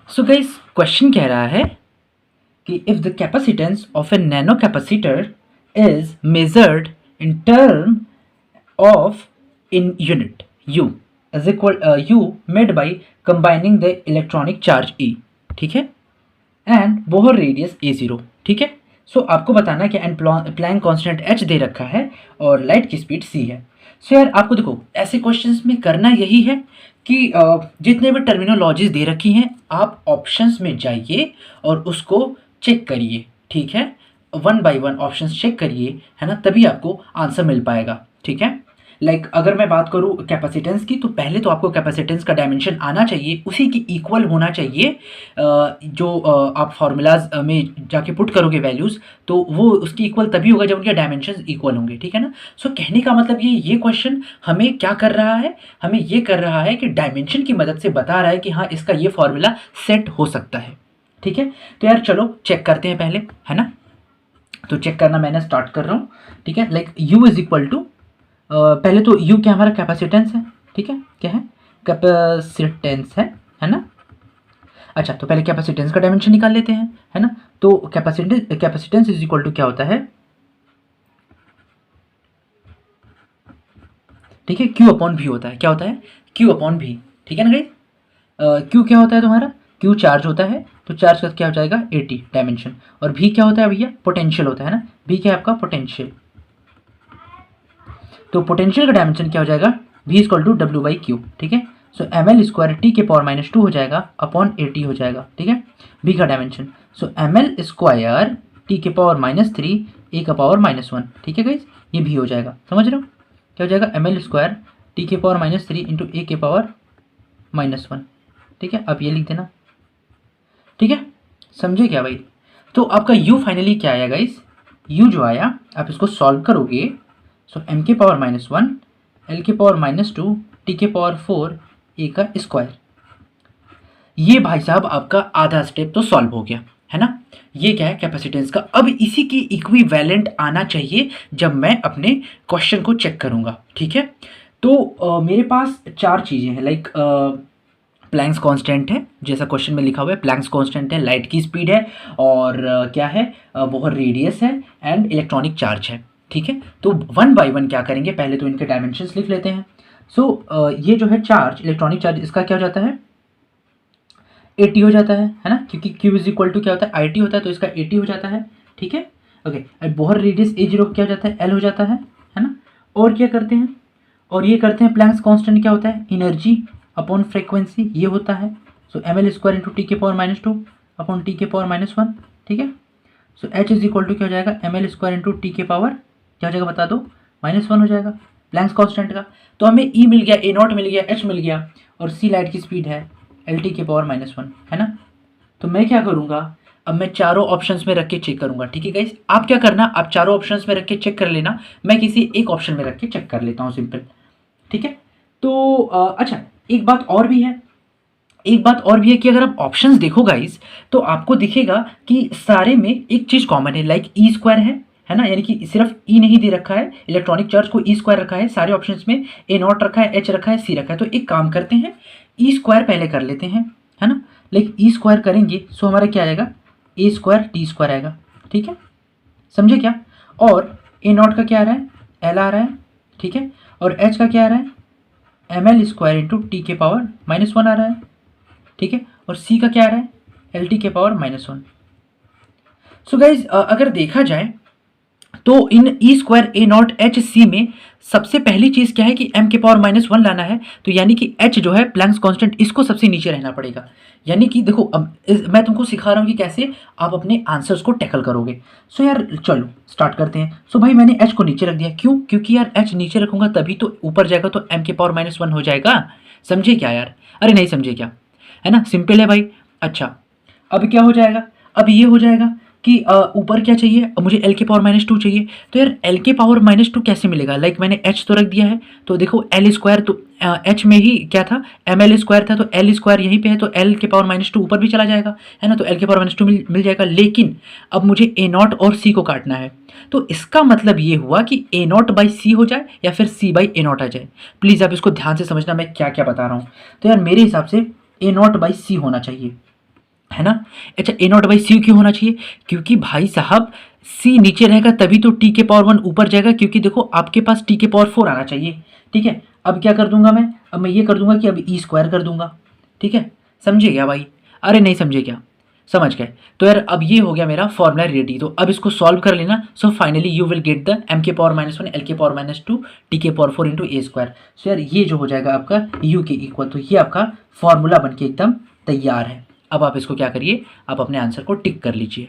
So guys question कह रहा है कि if the capacitance of A nano capacitor is measured in term of in unit u is equal u made by combining the electronic charge e, ठीक है, and Bohr radius a0, ठीक है। सो आपको बताना है कि एंड प्लैंक कांस्टेंट h दे रखा है और लाइट की स्पीड c है। सो यार आपको देखो ऐसे क्वेश्चंस में करना यही है कि जितने भी टर्मिनोलॉजीज दे रखी हैं आप ऑप्शंस में जाइए और उसको चेक करिए, ठीक है, one by one options check करिए, है ना, तभी आपको आंसर मिल पाएगा, ठीक है। लाइक अगर मैं बात करूँ कैपेसिटेंस की, तो पहले तो आपको कैपेसिटेंस का डायमेंशन आना चाहिए, उसी की इक्वल होना चाहिए जो आप फार्मूलाज में जाके पुट करोगे वैल्यूज़, तो वो उसकी इक्वल तभी होगा जब उनके डायमेंशन इक्वल होंगे, ठीक है ना। सो कहने का मतलब ये क्वेश्चन हमें क्या कर रहा है, हमें ये कर रहा है कि डायमेंशन की मदद से बता रहा है कि हाँ इसका ये फॉर्मूला सेट हो सकता है, ठीक है। तो यार चलो चेक करते हैं पहले, है ना। तो चेक करना मैंने स्टार्ट कर रहा हूँ, ठीक है। Like u is equal to, पहले तो u क्या हमारा कैपेसिटेंस है, ठीक है, क्या है कैपेसिटेंस है ना। अच्छा तो पहले कैपेसिटेंस का डायमेंशन निकाल लेते हैं, है ना। तो कैपेसिटेंस इज इक्वल टू क्या होता है, ठीक है, Q अपॉन V होता है, क्या होता है Q अपॉन V, ठीक है ना गाइस। Q क्या होता है तुम्हारा, Q चार्ज होता है, तो चार्ज का क्या हो जाएगा 80 डायमेंशन, और V क्या होता है भैया, पोटेंशियल होता है ना, V क्या है आपका पोटेंशियल। तो पोटेंशियल का डायमेंशन क्या हो जाएगा, V equal to W by Q, ठीक है। So M L square T के पावर -2 हो जाएगा अपॉन 80 हो जाएगा, ठीक है, V का डायमेंशन। सो एम एल स्क्वायर टी के पावर -3 ए का पावर -1, ठीक है गाइस, ये भी हो जाएगा, समझ रहे हो क्या हो जाएगा, एम एल स्क्वायर टी के पावर -3 इंटू ए के पावर -1, ठीक है। अब ये लिख देना, ठीक है, समझे क्या भाई। तो आपका u फाइनली क्या आया गाइस, u जो आया आप इसको सॉल्व करोगे, सो m के पावर -1 l के पावर -2 t के पावर 4 a का स्क्वायर। ये भाई साहब आपका आधा स्टेप तो सॉल्व हो गया, है ना। ये क्या है कैपेसिटेंस का। अब इसी की इक्विवेलेंट आना चाहिए जब मैं अपने क्वेश्चन को चेक करूंगा, ठीक है। तो मेरे पास चार चीज़ें हैं, लाइक प्लैंक्स कांस्टेंट है, जैसा क्वेश्चन में लिखा हुआ है प्लैंक्स कांस्टेंट है, लाइट की स्पीड है, और क्या है बोहर रेडियस है, एंड इलेक्ट्रॉनिक चार्ज है, ठीक है। तो वन बाय वन क्या करेंगे, पहले तो इनके डायमेंशंस लिख लेते हैं। सो ये जो है चार्ज, इलेक्ट्रॉनिक चार्ज, इसका क्या हो जाता है 80 हो जाता है ना, क्योंकि Q इज इक्वल टू क्या होता है IT होता है, तो इसका 80 हो जाता है, ठीक है। ओके, बोहर रेडियस A0 क्या हो जाता है L हो जाता है ना। और क्या करते हैं, और ये करते हैं प्लैंक्स कांस्टेंट क्या होता है एनर्जी अपॉन फ्रीक्वेंसी, ये होता है। So M L square into T के पावर -2 अपॉन टी के पावर -1, ठीक है। So H is equal to क्या हो जाएगा M L square into T के पावर क्या हो जाएगा बता दो -1 हो जाएगा प्लैंक्स कांस्टेंट का। तो हमें E मिल गया, A0 मिल गया, H मिल गया, और C लाइट की स्पीड है LT के पावर -1, है ना। तो मैं क्या करूँगा, अब मैं चारों ऑप्शंस में रख के चेक करूँगा, ठीक है गाइस। आप क्या करना, आप चारों ऑप्शंस में रख के चेक कर लेना, मैं किसी एक ऑप्शन में रख के चेक कर लेता हूँ, सिंपल, ठीक है। तो अच्छा एक बात और भी है, कि अगर आप ऑप्शंस देखो गाइस तो आपको दिखेगा कि सारे में एक चीज़ कॉमन है, लाइक ई स्क्वायर है ना, यानी कि सिर्फ ई नहीं दे रखा है, इलेक्ट्रॉनिक चार्ज को ई स्क्वायर रखा है सारे ऑप्शंस में, A0 रखा है, H रखा है, C रखा है। तो एक काम करते हैं ई स्क्वायर पहले कर लेते हैं, है ना। लाइक ई स्क्वायर करेंगे सो हमारा क्या आएगा A स्क्वायर टी स्क्वायर आएगा, ठीक है, समझे क्या। और A0 का क्या आ रहा है L आ रहा है, ठीक है, और H का क्या आ रहा है M L square into T के पावर -1 आ रहा है, ठीक है, और C का क्या आ रहा है एल टी के पावर -1। सो गाइज अगर देखा जाए तो इन E square A0 H C में सबसे पहली चीज़ क्या है कि m के पावर -1 लाना है, तो यानी कि H जो है प्लैंक्स कांस्टेंट, इसको सबसे नीचे रहना पड़ेगा। यानी कि देखो अब मैं तुमको सिखा रहा हूँ कि कैसे आप अपने आंसर्स को टैकल करोगे। सो यार चलो स्टार्ट करते हैं। सो भाई मैंने H को नीचे रख दिया, क्यों, क्योंकि यार H नीचे रखूंगा तभी तो ऊपर जाएगा, तो m के पावर -1 हो जाएगा, समझे क्या यार, अरे नहीं समझे क्या, है ना, सिंपल है भाई। अच्छा अब क्या हो जाएगा, अब ये हो जाएगा कि ऊपर क्या चाहिए, अब मुझे L के पावर -2 चाहिए, तो यार L के पावर -2 कैसे मिलेगा, लाइक मैंने H तो रख दिया है, तो देखो L स्क्वायर, तो H में ही क्या था ML स्क्वायर था, तो L स्क्वायर यहीं पे है, तो L के पावर -2 ऊपर भी चला जाएगा, है ना, तो L के पावर -2 मिल जाएगा। लेकिन अब मुझे A0 और C को काटना है, तो इसका मतलब ये हुआ कि A0 बाई C हो जाए या फिर C बाई A0 आ जाए। प्लीज़ आप इसको ध्यान से समझना मैं क्या क्या बता रहा हूँ। तो यार मेरे हिसाब से A0 बाई C होना चाहिए, है ना। अच्छा ए नॉट बाई सी क्यों होना चाहिए, क्योंकि भाई साहब सी नीचे रहेगा तभी तो टी के पावर 1 ऊपर जाएगा, क्योंकि देखो आपके पास टी के पावर 4 आना चाहिए। ठीक है, अब क्या कर दूंगा मैं, अब मैं ये कर दूंगा कि अब ई स्क्वायर कर दूंगा। ठीक है, समझे क्या भाई, अरे नहीं समझे क्या, समझ गए। तो यार अब ये हो गया मेरा फॉर्मूला रेडी, तो अब इसको सॉल्व कर लेना। So finally you will get the M के पावर -1 एल के पावर -2 टी के power 4 into A square. So यार ये जो हो जाएगा आपका यू के इक्वल, तो ये आपका फॉर्मूला बन के एकदम तैयार है। अब आप इसको क्या करिए, आप अपने आंसर को टिक कर लीजिए।